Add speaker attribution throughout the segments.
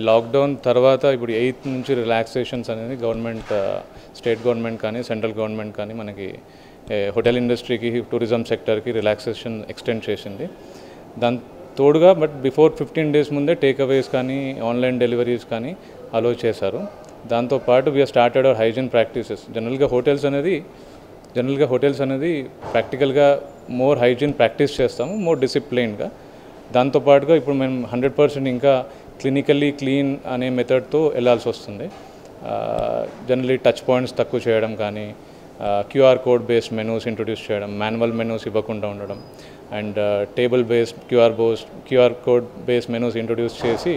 Speaker 1: Lockdown తర్వాత ఇప్పుడు 8th నుంచి రిలాక్సేషన్స్ అనేది గవర్నమెంట్ స్టేట్ గవర్నమెంట్ కానీ సెంట్రల్ గవర్నమెంట్ కానీ మనకి హోటల్ ఇండస్ట్రీకి టూరిజం సెక్టర్కి రిలాక్సేషన్ ఎక్స్టెండ్ చేసింది. దాని తోడుగా బట్ బిఫోర్ 15 days ముందే టేక్ అవేస్ కానీ ఆన్లైన్ డెలివరీస్ కానీ అలో చేశారు. దాంతోపాటు we're started our hygiene practices. జనరల్గా హోటల్స్ అనేది ప్రాక్టికల్గా మోర్ హైజీన్ ప్రాక్టీస్ చేస్తాము, మోర్ డిసిప్లైన్గా. దాంతోపాటుగా ఇప్పుడు మేము 100% ఇంకా క్లినికల్లీ క్లీన్ అనే మెథడ్తో వెళ్ళాల్సి వస్తుంది. జనరలీ టచ్ పాయింట్స్ తక్కువ చేయడం కానీ, QR code based menus introduce చేయడం, మాన్యువల్ మెనూస్ ఇవ్వకుండా ఉండడం, and table based QR code based menus introduce చేసి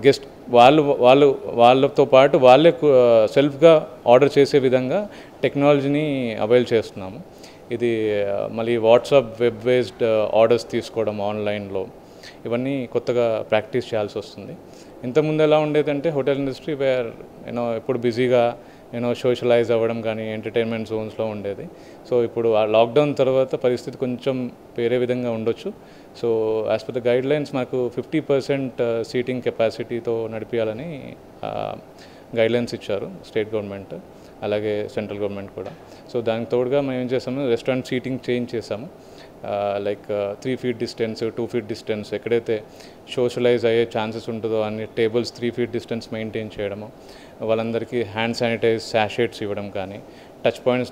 Speaker 1: గెస్ట్ వాళ్ళతో పాటు వాళ్ళే సెల్ఫ్గా ఆర్డర్ చేసే విధంగా టెక్నాలజీని అవైల్ చేస్తున్నాము. ఇది మళ్ళీ వాట్సాప్ వెబ్ బేస్డ్ ఆర్డర్స్ తీసుకోవడం ఆన్లైన్లో, ఇవన్నీ కొత్తగా ప్రాక్టీస్ చేయాల్సి వస్తుంది. ఇంతకుముందు ఎలా ఉండేదంటే హోటల్ ఇండస్ట్రీ వేర్ ఎప్పుడు బిజీగా సోషలైజ్ అవ్వడం కానీ ఎంటర్టైన్మెంట్ జోన్స్లో ఉండేది. సో ఇప్పుడు ఆ లాక్డౌన్ తర్వాత పరిస్థితి కొంచెం వేరే విధంగా ఉండొచ్చు. So as per the guide lines మాకు 50% సీటింగ్ కెపాసిటీతో నడిపించాలని గైడ్లైన్స్ ఇచ్చారు స్టేట్ గవర్నమెంట్, అలాగే సెంట్రల్ గవర్నమెంట్ కూడా. సో దానికి తోడుగా మేము ఏం చేసాము, రెస్టారెంట్ సీటింగ్ చేంజ్ చేసాము. Like 3 feet distance, 2 feet distance, ఎక్కడైతే సోషలైజ్ అయ్యే ఛాన్సెస్ ఉంటుందో అన్ని టేబుల్స్ 3 feet డిస్టెన్స్ మెయింటైన్ చేయడము, వాళ్ళందరికీ హ్యాండ్ శానిటైజ్ శాషేట్స్ ఇవ్వడం కానీ, టచ్ పాయింట్స్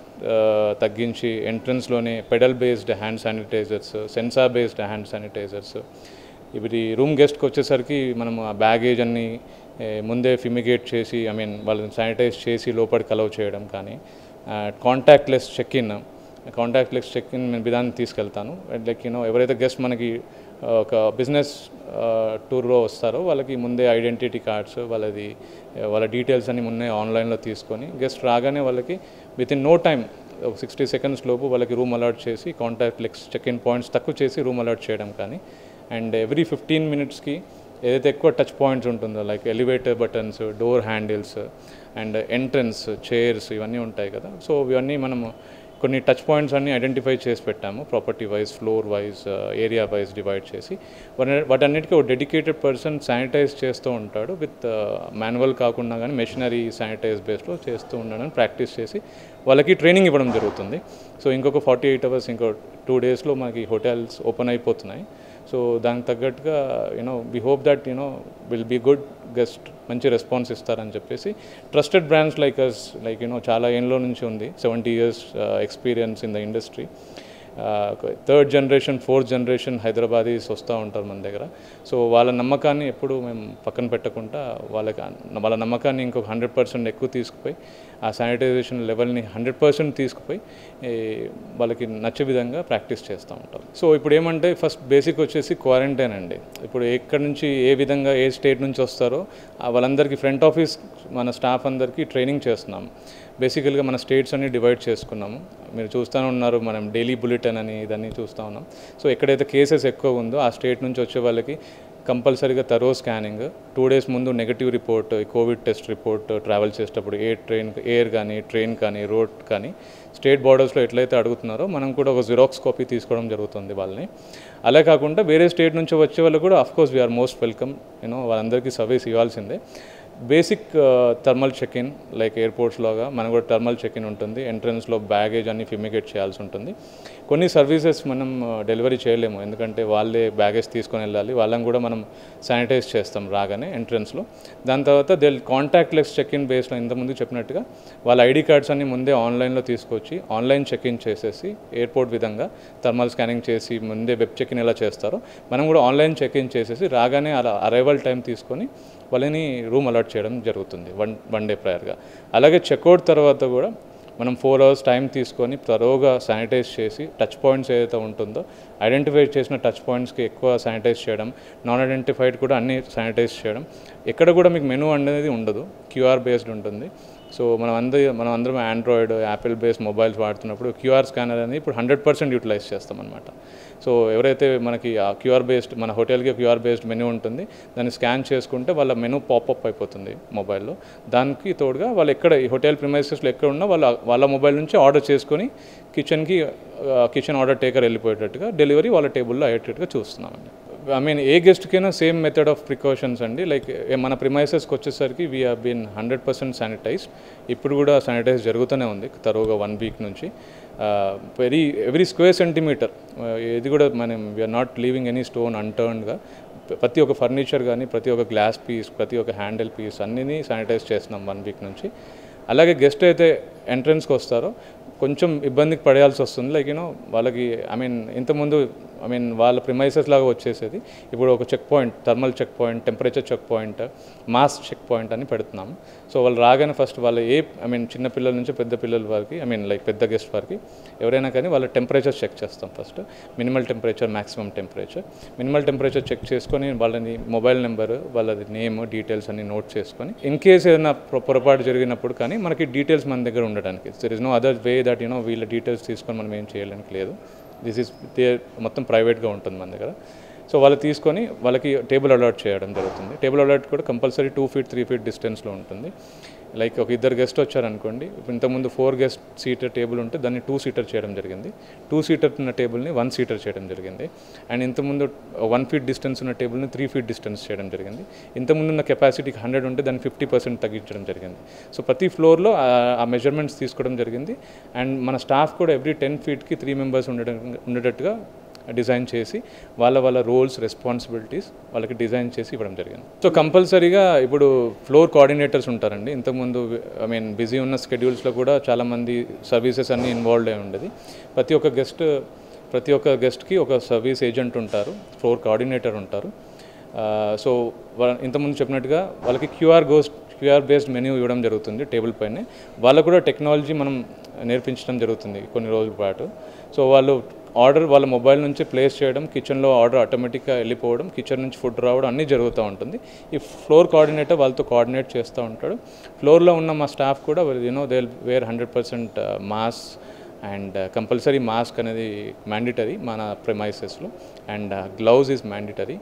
Speaker 1: తగ్గించి ఎంట్రన్స్లోనే pedal based hand sanitizers, sensor based hand sanitizers. ఇప్పుడు రూమ్ గెస్ట్కి వచ్చేసరికి మనం ఆ బ్యాగేజ్ అన్ని ముందే ఫిమిగేట్ చేసి వాళ్ళని శానిటైజ్ చేసి లోపలికి అలౌ చేయడం కానీ, కాంటాక్ట్లెస్ చెక్ ఇన్ విధానం తీసుకెళ్తాను. లైక్ ఎవరైతే గెస్ట్ మనకి ఒక బిజినెస్ టూర్లో వస్తారో వాళ్ళకి ముందే ఐడెంటిటీ కార్డ్స్ వాళ్ళ డీటెయిల్స్ అన్ని ముందే ఆన్లైన్లో తీసుకొని గెస్ట్ రాగానే వాళ్ళకి వితిన్ నో టైం 60 seconds లోపు వాళ్ళకి రూమ్ అలాట్ చేసి కాంటాక్ట్లెస్ చెక్ ఇన్ పాయింట్స్ తక్కువ చేసి రూమ్ అలాట్ చేయడం కానీ, అండ్ ఎవ్రీ 15 minutesకి ఏదైతే ఎక్కువ టచ్ పాయింట్స్ ఉంటుందో like elevator buttons, door handles and entrance chairs ఇవన్నీ ఉంటాయి కదా. సో ఇవన్నీ మనము కొన్ని టచ్ పాయింట్స్ అన్నీ ఐడెంటిఫై చేసి పెట్టాము. Property wise, floor wise, area wise divide చేసి వాటన్నిటికీ ఒక డెడికేటెడ్ పర్సన్ శానిటైజ్ చేస్తూ ఉంటాడు. విత్ మాన్యువల్ కాకుండా కానీ మెషినరీ శానిటైజ్ బేస్లో చేస్తూ ఉండడం ప్రాక్టీస్ చేసి వాళ్ళకి ట్రైనింగ్ ఇవ్వడం జరుగుతుంది. సో ఇంకొక 48 hours, ఇంకో 2 daysలో మనకి హోటల్స్ ఓపెన్ అయిపోతున్నాయి. సో దానికి తగ్గట్టుగా we hope that will be good, guest మంచి రెస్పాన్స్ ఇస్తారని చెప్పేసి ట్రస్టెడ్ బ్రాండ్స్ లైక్ చాలా ఏళ్ళ నుంచి ఉంది, 70 years experience in the industry. 3rd generation 4th generation Hyderabadis వస్తూ ఉంటారు మన దగ్గర. సో వాళ్ళ నమ్మకాన్ని ఎప్పుడు మేము పక్కన పెట్టకుండా వాళ్ళ నమ్మకాన్ని ఇంకొక 100% ఎక్కువ తీసుకుపోయి ఆ శానిటైజేషన్ లెవెల్ని 100% తీసుకుపోయి వాళ్ళకి నచ్చే విధంగా ప్రాక్టీస్ చేస్తూ ఉంటాం. సో ఇప్పుడు ఏమంటే ఫస్ట్ బేసిక్ వచ్చేసి క్వారంటైన్ అండి. ఇప్పుడు ఎక్కడి నుంచి ఏ విధంగా ఏ స్టేట్ నుంచి వస్తారో వాళ్ళందరికీ ఫ్రంట్ ఆఫీస్ మన స్టాఫ్ అందరికీ ట్రైనింగ్ చేస్తున్నాం. బేసికల్గా మన స్టేట్స్ అన్ని డివైడ్ చేసుకున్నాము. మీరు చూస్తూనే ఉన్నారు, మనం డైలీ బులెటిన్ అని ఇదన్నీ చూస్తూ ఉన్నాం. సో ఎక్కడైతే కేసెస్ ఎక్కువ ఉందో ఆ స్టేట్ నుంచి వచ్చే వాళ్ళకి కంపల్సరీగా తరో స్కానింగ్, 2 days ముందు negative report, Covid test report travel చేసేటప్పుడు ఎయిర్ కానీ ట్రైన్ కానీ రోడ్ కానీ స్టేట్ బార్డర్స్లో ఎట్లయితే అడుగుతున్నారో మనం కూడా ఒక జిరాక్స్ కాపీ తీసుకోవడం జరుగుతుంది వాళ్ళని. అలా కాకుండా వేరే స్టేట్ నుంచి వచ్చే వాళ్ళు కూడా అఫ్కోర్స్ వీఆర్ మోస్ట్ వెల్కమ్, వాళ్ళందరికీ సర్వీస్ ఇవ్వాల్సిందే. Basic thermal check-in like airports లాగా మనకు కూడా థర్మల్ చెక్-ఇన్ ఉంటుంది. ఎంట్రన్స్లో బ్యాగేజ్ అన్ని ఫిమిగేట్ చేయాల్సి ఉంటుంది. కొన్ని సర్వీసెస్ మనం డెలివరీ చేయలేము, ఎందుకంటే వాళ్ళే బ్యాగేజ్ తీసుకొని వెళ్ళాలి. వాళ్ళని కూడా మనం శానిటైజ్ చేస్తాం రాగానే ఎంట్రన్స్లో. దాని తర్వాత కాంటాక్ట్లెస్ చెక్-ఇన్ బేస్లో ఇంతకుముందు చెప్పినట్టుగా వాళ్ళ ఐడి కార్డ్స్ అన్ని ముందే ఆన్లైన్లో తీసుకొచ్చి ఆన్లైన్ చెక్-ఇన్ చేసేసి ఎయిర్పోర్ట్ విధంగా థర్మల్ స్కానింగ్ చేసి ముందే వెబ్ చెక్-ఇన్ ఎలా చేస్తారో మనం కూడా ఆన్లైన్ చెక్-ఇన్ చేసేసి రాగానే అలా అరైవల్ టైం తీసుకొని వాళ్ళని రూమ్ అలాట్ చేయడం జరుగుతుంది వన్ డే ప్రయర్గా. అలాగే చెక్అవుట్ తర్వాత కూడా మనం 4 hours టైం తీసుకొని త్వరగా శానిటైజ్ చేసి టచ్ పాయింట్స్ ఏదైతే ఉంటుందో ఐడెంటిఫై చేసిన టచ్ పాయింట్స్కి ఎక్కువ శానిటైజ్ చేయడం, నాన్ ఐడెంటిఫైడ్ కూడా అన్నీ శానిటైజ్ చేయడం. ఎక్కడ కూడా మీకు మెనూ అనేది ఉండదు, క్యూఆర్ బేస్డ్ ఉంటుంది. సో మనం అందరం ఆండ్రాయిడ్, యాపిల్ బేస్డ్ మొబైల్స్ వాడుతున్నప్పుడు క్యూఆర్ స్కానర్ అనేది ఇప్పుడు 100% యూటిలైజ్ చేస్తాం అనమాట. సో ఎవరైతే మనకి ఆ క్యూఆర్ బేస్డ్ మన హోటల్కి క్యూఆర్ బేస్డ్ మెనూ ఉంటుంది, దాన్ని స్కాన్ చేసుకుంటే వాళ్ళ మెనూ పాపప్ అయిపోతుంది మొబైల్లో. దానికి తోడుగా వాళ్ళు ఎక్కడ ఈ హోటల్ ప్రిమైసెస్లో ఎక్కడ ఉన్నా వాళ్ళ మొబైల్ నుంచి ఆర్డర్ చేసుకొని కిచెన్ ఆర్డర్ టేకర్ వెళ్ళిపోయేటట్టుగా డెలివరీ వాళ్ళ టేబుల్లో అయ్యేటట్టుగా చూస్తున్నామండి. ఐ మీన్ ఏ గెస్ట్కైనా సేమ్ మెథడ్ ఆఫ్ ప్రికాషన్స్ అండి. లైక్ మన ప్రిమైసెస్కి వచ్చేసరికి వీ హ్యావ్ బీన్ 100% శానిటైజ్డ్. ఇప్పుడు కూడా శానిటైజ్ జరుగుతూనే ఉంది తరువుగా 1 వీక్ నుంచి. ఎవ్రీ స్క్వేర్ సెంటీమీటర్ ఇది కూడా మనం we're not leaving any stone అన్టర్న్డ్గా. ప్రతి ఒక్క ఫర్నిచర్ కానీ, ప్రతి ఒక్క గ్లాస్ పీస్, ప్రతి ఒక్క హ్యాండిల్ పీస్ అన్నీ శానిటైజ్ చేస్తున్నాం 1 వీక్ నుంచి. అలాగే గెస్ట్ అయితే ఎంట్రన్స్కి వస్తారో కొంచెం ఇబ్బందికి పడేయాల్సి వస్తుంది. లైక్ వాళ్ళకి ఇంతకుముందు వాళ్ళ ప్రిమైసెస్ లాగా వచ్చేసేది ఇప్పుడు ఒక checkpoint, thermal checkpoint, temperature checkpoint, mask checkpoint అని పెడుతున్నాము. సో వాళ్ళు రాగానే ఫస్ట్ వాళ్ళ చిన్న పిల్లల నుంచి పెద్ద పిల్లల వారికి లైక్ పెద్ద గెస్ట్ వారికి ఎవరైనా కానీ వాళ్ళ టెంపరేచర్ చెక్ చేస్తాం. First minimal temperature, maximum temperature. Minimal temperature check చేసుకొని వాళ్ళని మొబైల్ నెంబర్, వాళ్ళది నేమ్, డీటెయిల్స్ అన్ని నోట్ చేసుకొని ఇన్ కేస్ ఏదైనా పొరపాటు జరిగినప్పుడు కానీ మనకి డీటెయిల్స్ మన దగ్గర ఉండడానికి there is no other way that వీళ్ళ డీటెయిల్స్ తీసుకొని మనం ఏం చేయడానికి లేదు. దిస్ ఈజ్ మొత్తం ప్రైవేట్గా ఉంటుంది మన దగ్గర. సో వాళ్ళు తీసుకొని వాళ్ళకి టేబుల్ అలాట్ చేయడం జరుగుతుంది. టేబుల్ అలాట్ కూడా కంపల్సరీ 2 feet 3 feet డిస్టెన్స్లో ఉంటుంది. లైక్ ఒక 2 గెస్ట్ వచ్చారనుకోండి, ఇంతకుముందు 4 guest సీటర్ టేబుల్ ఉంటే దాన్ని 2 seater చేయడం జరిగింది. 2 seater ఉన్న టేబుల్ని 1 seater చేయడం జరిగింది. అండ్ ఇంతకుముందు 1 feet డిస్టెన్స్ ఉన్న టేబుల్ని 3 feet డిస్టెన్స్ చేయడం జరిగింది. ఇంతకుముందు ఉన్న కెపాసిటీకి 100 ఉంటే దాన్ని 50% తగ్గించడం జరిగింది. సో ప్రతి ఫ్లోర్లో ఆ మెజర్మెంట్స్ తీసుకోవడం జరిగింది. అండ్ మన స్టాఫ్ కూడా ఎవ్రీ 10 feetకి 3 members ఉండేటట్టుగా డిజైన్ చేసి వాళ్ళ రోల్స్, రెస్పాన్సిబిలిటీస్ వాళ్ళకి డిజైన్ చేసి ఇవ్వడం జరిగింది. సో కంపల్సరీగా ఇప్పుడు ఫ్లోర్ కోఆర్డినేటర్స్ ఉంటారండి. ఇంతకుముందు బిజీ ఉన్న స్కెడ్యూల్స్లో కూడా చాలామంది సర్వీసెస్ అన్నీ ఇన్వాల్వ్ అయి ఉండేది. ప్రతి ఒక్క గెస్ట్కి ఒక సర్వీస్ ఏజెంట్ ఉంటారు, ఫ్లోర్ కోఆర్డినేటర్ ఉంటారు. సో ఇంతకుముందు చెప్పినట్టుగా వాళ్ళకి క్యూఆర్ బేస్డ్ మెనూ ఇవ్వడం జరుగుతుంది టేబుల్ పైనే. వాళ్ళకు కూడా టెక్నాలజీ మనం నేర్పించడం జరుగుతుంది కొన్ని రోజుల పాటు. సో వాళ్ళు ఆర్డర్ వాళ్ళ మొబైల్ నుంచి ప్లేస్ చేయడం, కిచెన్లో ఆర్డర్ ఆటోమేటిక్గా వెళ్ళిపోవడం, కిచెన్ నుంచి ఫుడ్ రావడం అన్నీ జరుగుతూ ఉంటుంది. ఈ ఫ్లోర్ కోఆర్డినేటర్ వాళ్ళతో కోఆర్డినేట్ చేస్తూ ఉంటాడు. ఫ్లోర్లో ఉన్న మా స్టాఫ్ కూడా they wear 100% mask. And compulsory mask అనేది మ్యాండిటరీ మన ప్రిమైసెస్లో. And glove is mandatory,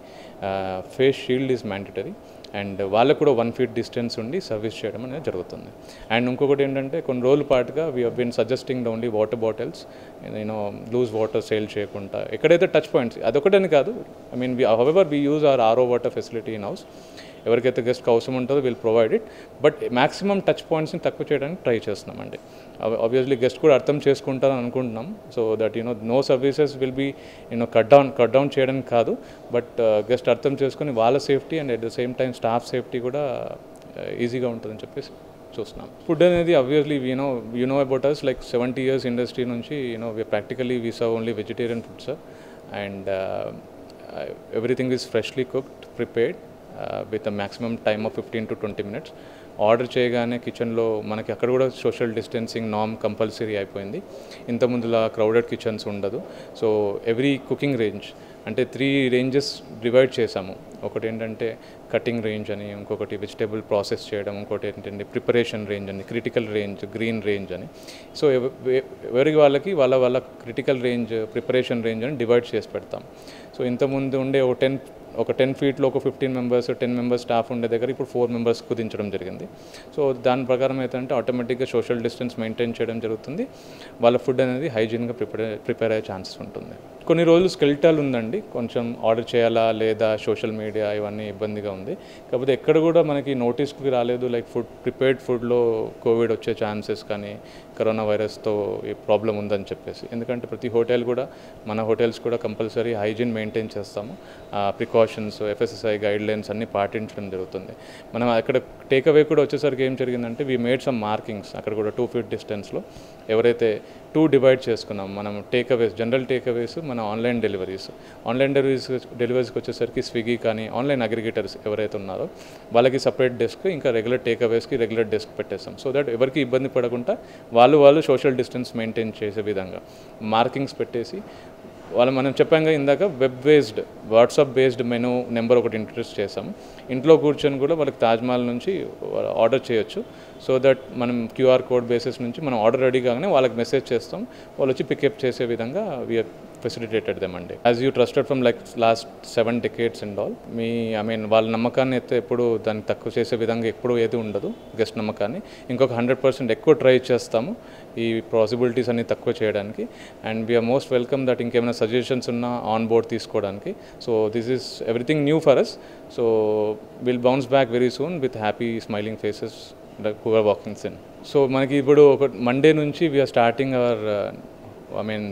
Speaker 1: face shield is mandatory. And వాళ్ళకు కూడా 1 feet డిస్టెన్స్ ఉండి సర్వీస్ చేయడం అనేది జరుగుతుంది. అండ్ ఇంకొకటి ఏంటంటే కొన్ని రోజుల పాటుగా we have been suggesting only water bottles, loose water sale చేయకుండా ఎక్కడైతే టచ్ పాయింట్స్ అదొకటని కాదు. However we use our RO water facility in house. ఎవరికైతే గెస్ట్కి అవసరం ఉంటుందో will provide it. But maximum touch పాయింట్స్ని తక్కువ చేయడానికి ట్రై చేస్తున్నామండి. ఆబ్వియస్లీ గెస్ట్ కూడా అర్థం చేసుకుంటారని అనుకుంటున్నాం. So that no services will be cut down చేయడానికి కాదు, బట్ గెస్ట్ అర్థం చేసుకుని వాళ్ళ safety and at the same time staff safety కూడా ఈజీగా ఉంటుందని చెప్పేసి చూస్తున్నాం. ఫుడ్ అనేది obviously you know about us like 70 years industry నుంచి practically we serve only vegetarian food sir. And everything is freshly cooked, prepared with a maximum time of 15 to 20 minutes. Order చేయగానే కిచెన్లో మనకి అక్కడ కూడా సోషల్ డిస్టెన్సింగ్ నామ్ compulsory అయిపోయింది. ఇంతకుముందులా crowded kitchens ఉండదు. So every cooking range అంటే 3 ranges divide చేసాము. ఒకటి ఏంటంటే కటింగ్ రేంజ్ అని, ఇంకొకటి వెజిటేబుల్ ప్రాసెస్ చేయడం, ఇంకోటి ఏంటంటే ప్రిపరేషన్ రేంజ్ అని, క్రిటికల్ రేంజ్, గ్రీన్ రేంజ్ అని. సో ఎవరికి వాళ్ళకి వాళ్ళ క్రిటికల్ రేంజ్, ప్రిపరేషన్ రేంజ్ అని డివైడ్ చేసి పెడతాం. సో ఇంతకుముందు ఉండే ఒక 10 feetలో ఒక 15 members 10 members స్టాఫ్ ఉండే దగ్గర ఇప్పుడు 4 members కుదించడం జరిగింది. సో దాని ప్రకారం ఏంటంటే ఆటోమేటిక్గా సోషల్ డిస్టెన్స్ మెయింటైన్ చేయడం జరుగుతుంది. వాళ్ళ ఫుడ్ అనేది హైజీన్గా ప్రిపేర్ అయ్యే ఛాన్సెస్ ఉంటుంది. కొన్ని రోజులు స్కెల్టల్ ఉందండి, కొంచెం ఆర్డర్ చేయాలా లేదా సోషల్ మీడియా ఇవన్నీ ఇబ్బందిగా ఉంది. కాకపోతే ఎక్కడ కూడా మనకి నోటీస్కి రాలేదు లైక్ ప్రిపేర్డ్ ఫుడ్లో కోవిడ్ వచ్చే ఛాన్సెస్ కానీ కరోనా వైరస్తో ఈ ప్రాబ్లం ఉందని చెప్పేసి. ఎందుకంటే ప్రతి హోటల్ కూడా మన హోటల్స్ కూడా కంపల్సరీ హైజీన్ మెయింటైన్ చేస్తాము. ప్రికాషన్స్, FSSAI గైడ్లైన్స్ అన్నీ పాటించడం జరుగుతుంది. మనం అక్కడ టేక్అవే కూడా వచ్చేసరికి ఏం జరిగిందంటే వీ మేడ్ సమ్ మార్కింగ్స్ అక్కడ కూడా 2 feet డిస్టెన్స్లో. ఎవరైతే 2 డివైడ్ చేసుకున్నాం మనం టేక్అవేస్, జనరల్ టేక్అవేస్, మన ఆన్లైన్ డెలివరీస్కి వచ్చేసరికి స్విగ్గీ కానీ ఆన్లైన్ అగ్రిగేటర్స్ ఎవరైతే ఉన్నారో వాళ్ళకి సపరేట్ డెస్క్, ఇంకా రెగ్యులర్ టేక్అవేస్కి రెగ్యులర్ డెస్క్ పెట్టేస్తాం. సో దట్ ఎవరికి ఇబ్బంది పడకుండా వాళ్ళు సోషల్ డిస్టెన్స్ మెయింటైన్ చేసే విధంగా మార్కింగ్స్ పెట్టేసి మనం చెప్పాక ఇందాక web based, WhatsApp based menu number ఒకటి ఇంట్రడ్యూస్ చేసాము. ఇంట్లో కూర్చొని కూడా వాళ్ళకి తాజ్మహల్ నుంచి ఆర్డర్ చేయొచ్చు. సో దట్ మనం QR కోడ్ బేసిస్ నుంచి మనం ఆర్డర్ రెడీ కాగానే వాళ్ళకి మెసేజ్ చేస్తాం, వాళ్ళు వచ్చి పికప్ చేసే విధంగా వీఆర్ facilitated them అండి. As you trusted from like last 7 decades and all, వాళ్ళ నమ్మకాన్ని అయితే ఎప్పుడు దాన్ని తక్కువ చేసే విధంగా ఎప్పుడు ఏది ఉండదు గెస్ట్ నమ్మకాన్ని. ఇంకొక 100% ఎక్కువ ట్రై చేస్తాము ఈ పాసిబిలిటీస్ అన్ని తక్కువ చేయడానికి. And we're most welcome that ఇంకేమైనా సజెషన్స్ ఉన్నా ఆన్ బోర్డ్ తీసుకోవడానికి. So this is everything new for us. So will bounce back very soon with happy smiling faces who are walking in. So మనకి ఇప్పుడు ఒక Monday నుంచి we're starting our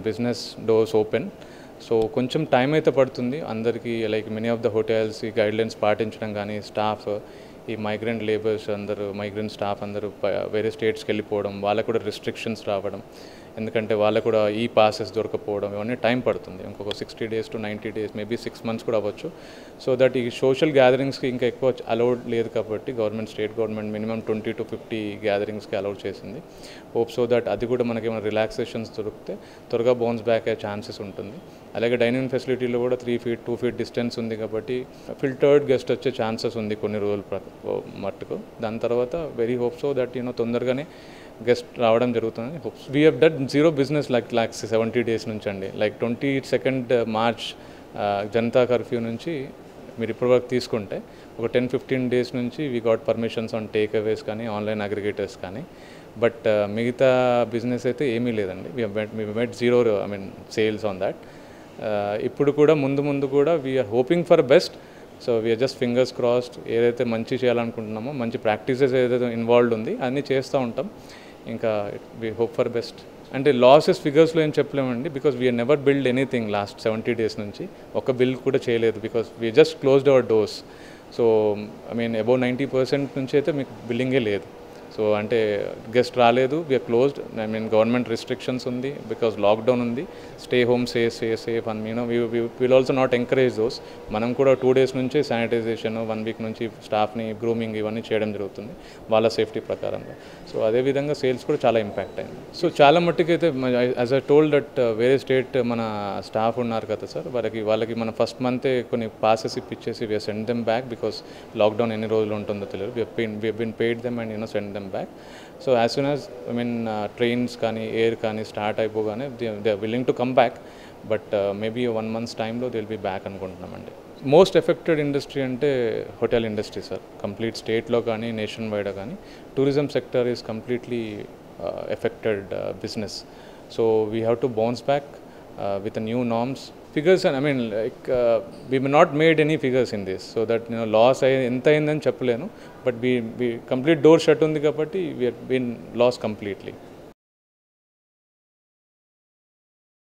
Speaker 1: business doors open. So కొంచెం time అయితే పడుతుంది అందరికీ, like many of the hotels ఈ guidelines పాటించడం కానీ, స్టాఫ్ ఈ మైగ్రెంట్ లేబర్స్ అందరూ, మైగ్రెంట్ స్టాఫ్ అందరూ వేరే స్టేట్స్కి వెళ్ళిపోవడం, వాళ్ళకు కూడా రిస్ట్రిక్షన్స్ రావడం, ఎందుకంటే వాళ్ళకు కూడా ఈ పాసెస్ దొరకపోవడం, ఇవన్నీ టైం పడుతుంది. ఇంకొక 60 days to 90 days, maybe 6 months కూడా అవ్వచ్చు. సో దట్ ఈ సోషల్ గ్యాదరింగ్స్కి ఇంకా ఎక్కువ అలౌడ్ లేదు కాబట్టి స్టేట్ గవర్నమెంట్ మినిమం 20 to 50 గ్యాదరింగ్స్కి అలౌడ్ చేసింది. హోప్ సో దట్ అది కూడా మనకి ఏమైనా రిలాక్సేషన్స్ దొరికితే త్వరగా బౌన్స్ బ్యాక్ అయ్యే ఛాన్సెస్ ఉంటుంది. అలాగే డైనింగ్ ఫెసిలిటీలో కూడా 3 feet 2 feet డిస్టెన్స్ ఉంది కాబట్టి ఫిల్టర్డ్ గెస్ట్ వచ్చే ఛాన్సెస్ ఉంది కొన్ని రోజుల మట్టుకు. దాని తర్వాత వెరీ హోప్ సో దట్ తొందరగానే గెస్ట్ రావడం జరుగుతుంది. Hopes we have done zero business like 70 days నుంచి అండి. Like 22nd March Janata curfew నుంచి మీరు ఇప్పటివరకు తీసుకుంటే ఒక 10-15 days నుంచి we got permissions on takeaways కానీ, ఆన్లైన్ అగ్రిగేటర్స్ కానీ. బట్ మిగతా బిజినెస్ అయితే ఏమీ లేదండి. We met zero sales on that. ఇప్పుడు కూడా ముందు కూడా we're hoping for best. So we're just fingers crossed. ఏదైతే మంచి చేయాలనుకుంటున్నామో, మంచి ప్రాక్టీసెస్ ఏదైతే ఇన్వాల్వ్డ్ ఉంది అన్నీ చేస్తూ ఉంటాం. ఇంకా వీ హోప్ ఫర్ బెస్ట్. అంటే లాసెస్ ఫిగర్స్లో ఏం చెప్పలేమండి, because we're never billed anything last 70 days నుంచి. ఒక బిల్ కూడా చేయలేదు, because we just closed our doors. So above 90% నుంచి అయితే మీకు బిల్లింగే లేదు. సో అంటే గెస్ట్ రాలేదు, వీఆర్ క్లోజ్డ్. గవర్నమెంట్ రిస్ట్రిక్షన్స్ ఉంది బికాజ్ లాక్డౌన్ ఉంది. స్టే హోమ్, సేఫ్ అని will also not encourage those. మనం కూడా 2 days నుంచి శానిటైజేషన్, 1 week నుంచి స్టాఫ్ని గ్రూమింగ్ ఇవన్నీ చేయడం జరుగుతుంది వాళ్ళ సేఫ్టీ ప్రకారంగా. సో అదేవిధంగా సేల్స్ కూడా చాలా ఇంపాక్ట్ అయింది. సో చాలా మట్టుకైతే యాజ్ ఐ టోల్డ్ దట్ వేరే స్టేట్ మన స్టాఫ్ ఉన్నారు కదా సార్, వాళ్ళకి మన ఫస్ట్ మంతే కొన్ని పాసెస్ ఇప్పించేసి we send them back because lockdown ఎన్ని రోజులు ఉంటుందో తెలియదు. we have been paid them and send them back. So as soon as trains కానీ ఎయిర్ కానీ స్టార్ట్ అయిపోగానే they are willing to come back, but maybe 1 month's టైంలో they will be back అనుకుంటున్నామండి. Most affected industry అంటే hotel industry sir. Complete స్టేట్లో కానీ nation wide కానీ tourism sector is completely affected business. So we have to bounce back with the new norms. Figures, we may not made any figures in this, so that loss enta ayindani cheppalenu, but we complete door shut undi kabatti we have been lost completely.